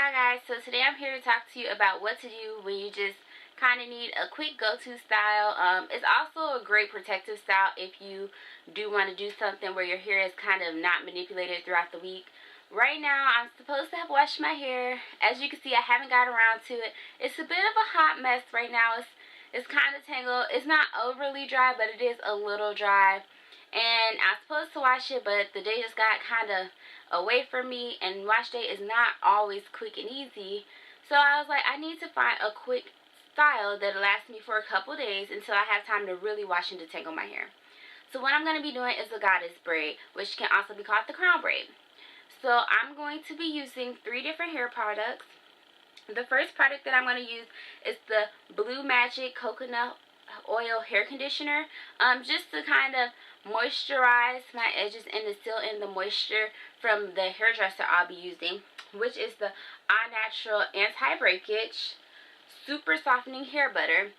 Hi guys, so today I'm here to talk to you about what to do when you just kind of need a quick go-to style. It's also a great protective style if you do want to do something where your hair is kind of not manipulated throughout the week. Right now, I'm supposed to have washed my hair. As you can see, I haven't got around to it. It's a bit of a hot mess right now. It's kind of tangled. It's not overly dry, but it is a little dry. And I was supposed to wash it, but the day just got kind of away from me, and wash day is not always quick and easy. So I was like, I need to find a quick style that'll last me for a couple days until I have time to really wash and detangle my hair. So what I'm going to be doing is the goddess braid, which can also be called the crown braid. So I'm going to be using 3 different hair products. The first product that I'm going to use is the Blue Magic Coconut Oil Hair Conditioner, just to kind of moisturize my edges and to seal in the moisture from the hairdresser I'll be using, which is the All Natural Anti-Breakage Super Softening Hair Butter.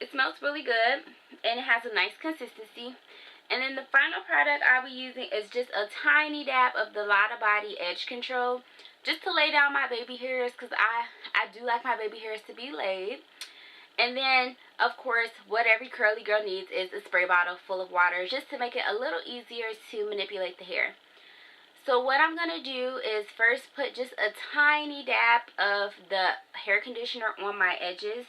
It smells really good and it has a nice consistency. And then the final product I'll be using is just a tiny dab of the Lotta Body Edge Control, just to lay down my baby hairs, because I do like my baby hairs to be laid. And then, of course, what every curly girl needs is a spray bottle full of water, just to make it a little easier to manipulate the hair. So what I'm going to do is first put just a tiny dab of the hair conditioner on my edges,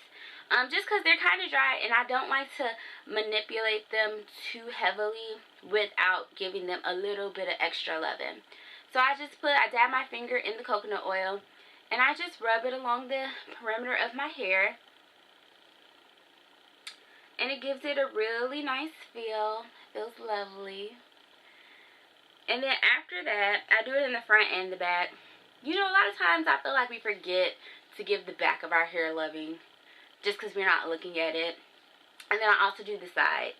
just because they're kind of dry and I don't like to manipulate them too heavily without giving them a little bit of extra loving. So I dab my finger in the coconut oil and I just rub it along the perimeter of my hair. And it gives it a really nice feel. Feels lovely. And then after that, I do it in the front and the back. You know, a lot of times I feel like we forget to give the back of our hair loving just because we're not looking at it. And then I also do the sides.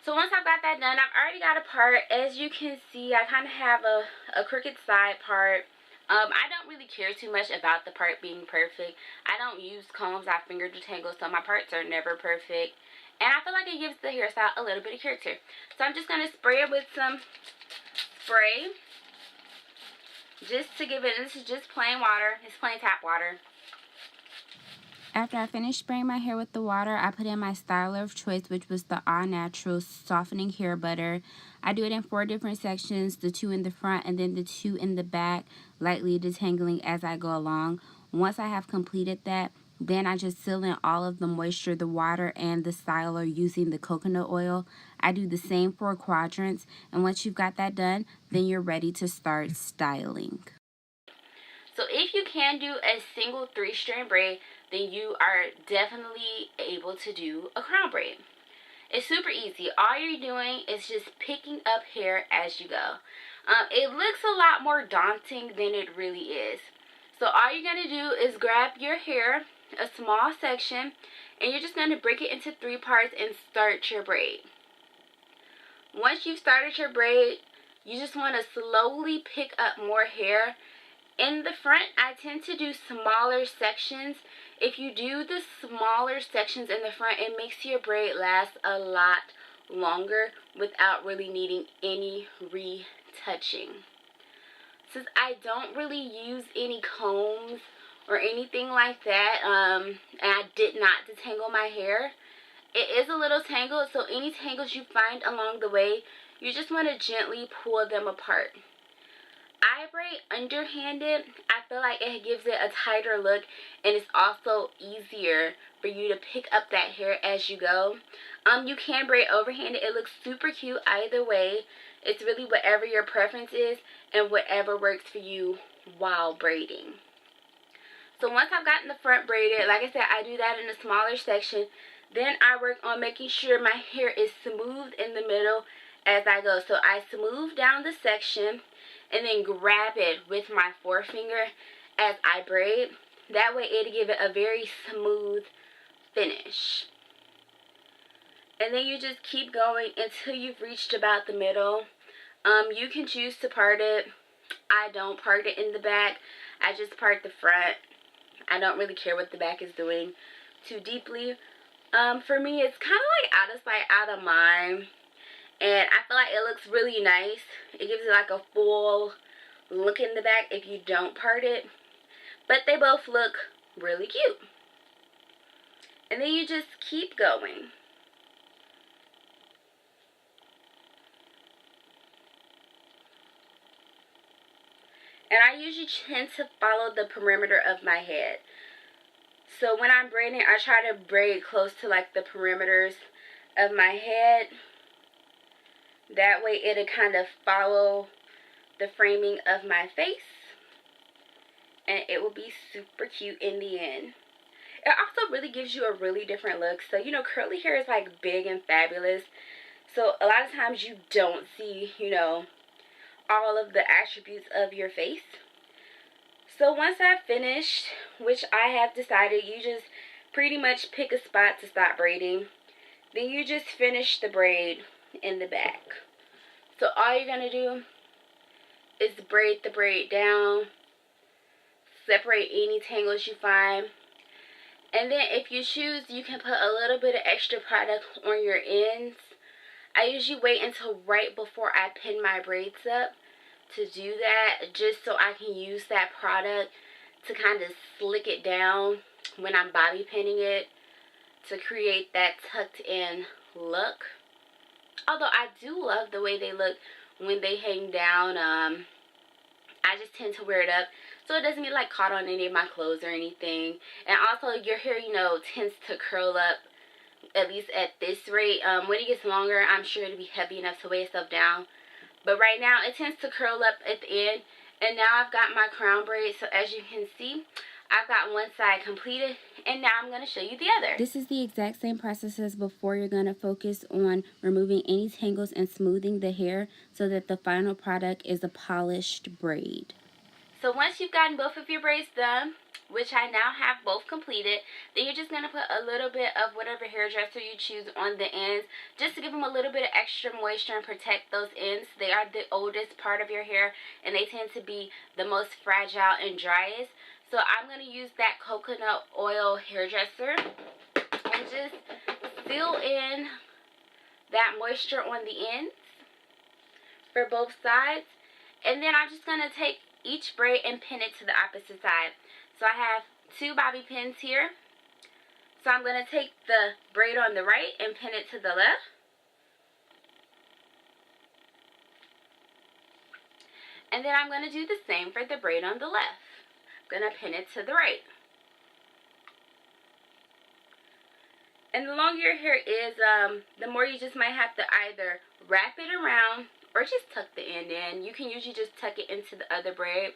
So once I've got that done, I've already got a part. As you can see, I kind of have a crooked side part. I don't really care too much about the part being perfect. I don't use combs, I finger detangle, so my parts are never perfect. And I feel like it gives the hairstyle a little bit of character. So I'm just going to spray it with some spray, just to give it, this is just plain water, it's plain tap water. After I finished spraying my hair with the water, I put in my styler of choice, which was the All Natural Softening Hair Butter. I do it in 4 different sections, the 2 in the front and then the 2 in the back, lightly detangling as I go along. Once I have completed that, then I just seal in all of the moisture, the water, and the styler using the coconut oil. I do the same 4 quadrants, and once you've got that done, then you're ready to start styling. So if you can do a single 3-strand braid, then you are definitely able to do a crown braid. It's super easy. All you're doing is just picking up hair as you go. It looks a lot more daunting than it really is. So all you're going to do is grab your hair, a small section, and you're just going to break it into 3 parts and start your braid. Once you've started your braid, you just want to slowly pick up more hair. In the front, I tend to do smaller sections. If you do the smaller sections in the front, it makes your braid last a lot longer without really needing any retouching. Since I don't really use any combs or anything like that, and I did not detangle my hair, it is a little tangled, so any tangles you find along the way, you just want to gently pull them apart. I braid underhanded. I feel like it gives it a tighter look, and it's also easier for you to pick up that hair as you go. You can braid overhanded. It looks super cute either way. It's really whatever your preference is and whatever works for you while braiding. So once I've gotten the front braided, like I said, I do that in a smaller section. Then I work on making sure my hair is smooth in the middle as I go. So I smooth down the section and then grab it with my forefinger as I braid. That way it'll give it a very smooth finish. And then you just keep going until you've reached about the middle. You can choose to part it. I don't part it in the back. I just part the front. I don't really care what the back is doing too deeply. For me, it's kind of like out of sight, out of mind. And I feel like it looks really nice. It gives it like a full look in the back if you don't part it. But they both look really cute. And then you just keep going. And I usually tend to follow the perimeter of my head. So when I'm braiding, I try to braid close to like the perimeters of my head. That way it'll kind of follow the framing of my face. And it will be super cute in the end. It also really gives you a really different look. So, you know, curly hair is like big and fabulous. So a lot of times you don't see, you know, all of the attributes of your face. So once I've finished, which I have decided, you just pretty much pick a spot to stop braiding. Then you just finish the braid in the back. So all you're going to do is braid the braid down, separate any tangles you find. And then if you choose, you can put a little bit of extra product on your ends. I usually wait until right before I pin my braids up to do that, just so I can use that product to kind of slick it down when I'm bobby pinning it to create that tucked in look. Although I do love the way they look when they hang down. I just tend to wear it up so it doesn't get like caught on any of my clothes or anything. And also your hair, you know, tends to curl up, at least at this rate. When it gets longer, I'm sure it'll be heavy enough to weigh itself down. But right now, it tends to curl up at the end. And now I've got my crown braid. So as you can see, I've got one side completed. And now I'm going to show you the other. This is the exact same process as before. You're going to focus on removing any tangles and smoothing the hair so that the final product is a polished braid. So once you've gotten both of your braids done, which I now have both completed, then you're just going to put a little bit of whatever hairdresser you choose on the ends, just to give them a little bit of extra moisture and protect those ends. They are the oldest part of your hair, and they tend to be the most fragile and driest. So I'm going to use that coconut oil hairdresser and just fill in that moisture on the ends for both sides. And then I'm just going to take each braid and pin it to the opposite side. So I have two bobby pins here. So I'm going to take the braid on the right and pin it to the left. And then I'm going to do the same for the braid on the left. I'm going to pin it to the right. And the longer your hair is, the more you just might have to either wrap it around or just tuck the end in. You can usually just tuck it into the other braid.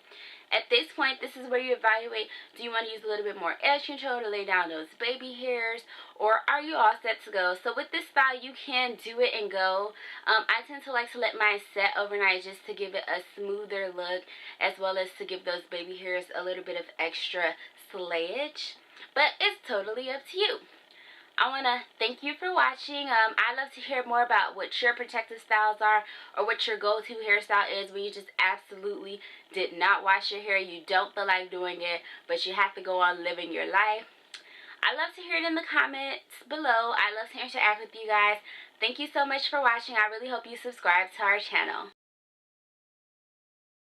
At this point, this is where you evaluate, do you want to use a little bit more edge control to lay down those baby hairs, or are you all set to go? So with this style, you can do it and go. I tend to like to let mine set overnight just to give it a smoother look, as well as to give those baby hairs a little bit of extra slayage. But it's totally up to you. I want to thank you for watching. I love to hear more about what your protective styles are, or what your go-to hairstyle is where you just absolutely did not wash your hair. You don't feel like doing it, but you have to go on living your life. I love to hear it in the comments below. I love to interact with you guys. Thank you so much for watching. I really hope you subscribe to our channel.